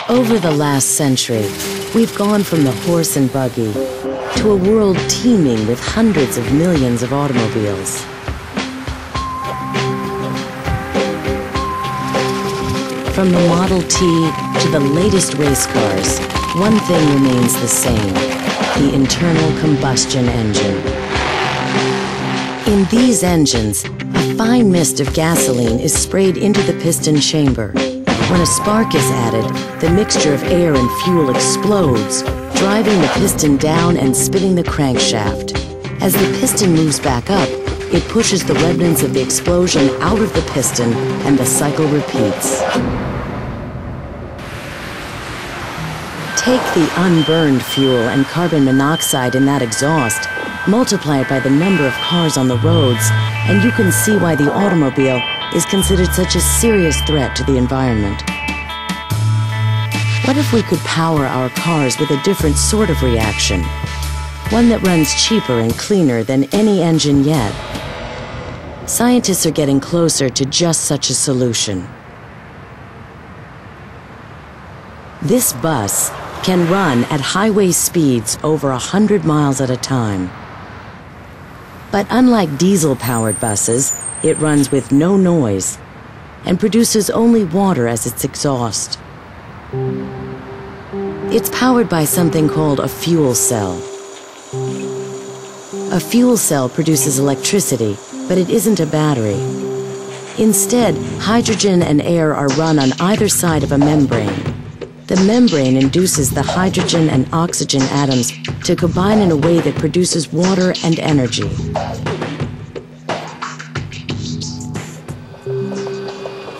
Over the last century, we've gone from the horse and buggy to a world teeming with hundreds of millions of automobiles. From the Model T to the latest race cars, one thing remains the same: the internal combustion engine. In these engines, a fine mist of gasoline is sprayed into the piston chamber. When a spark is added, the mixture of air and fuel explodes, driving the piston down and spinning the crankshaft. As the piston moves back up, it pushes the remnants of the explosion out of the piston, and the cycle repeats. Take the unburned fuel and carbon monoxide in that exhaust, multiply it by the number of cars on the roads, and you can see why the automobile is considered such a serious threat to the environment. What if we could power our cars with a different sort of reaction? One that runs cheaper and cleaner than any engine yet. Scientists are getting closer to just such a solution. This bus can run at highway speeds over 100 miles at a time. But unlike diesel-powered buses, it runs with no noise and produces only water as its exhaust. It's powered by something called a fuel cell. A fuel cell produces electricity, but it isn't a battery. Instead, hydrogen and air are run on either side of a membrane. The membrane induces the hydrogen and oxygen atoms to combine in a way that produces water and energy.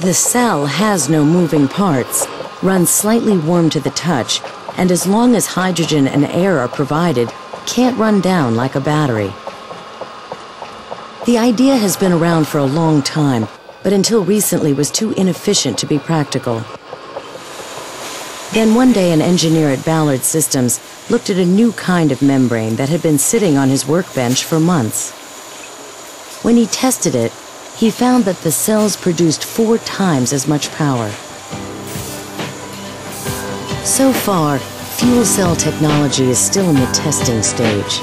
The cell has no moving parts, runs slightly warm to the touch, and as long as hydrogen and air are provided, can't run down like a battery. The idea has been around for a long time, but until recently was too inefficient to be practical. Then one day an engineer at Ballard Systems looked at a new kind of membrane that had been sitting on his workbench for months. When he tested it, he found that the cells produced 4 times as much power. So far, fuel cell technology is still in the testing stage.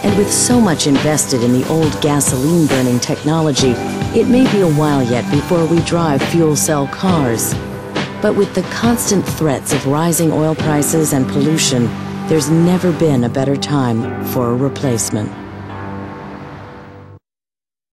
And with so much invested in the old gasoline-burning technology, it may be a while yet before we drive fuel cell cars. But with the constant threats of rising oil prices and pollution, there's never been a better time for a replacement.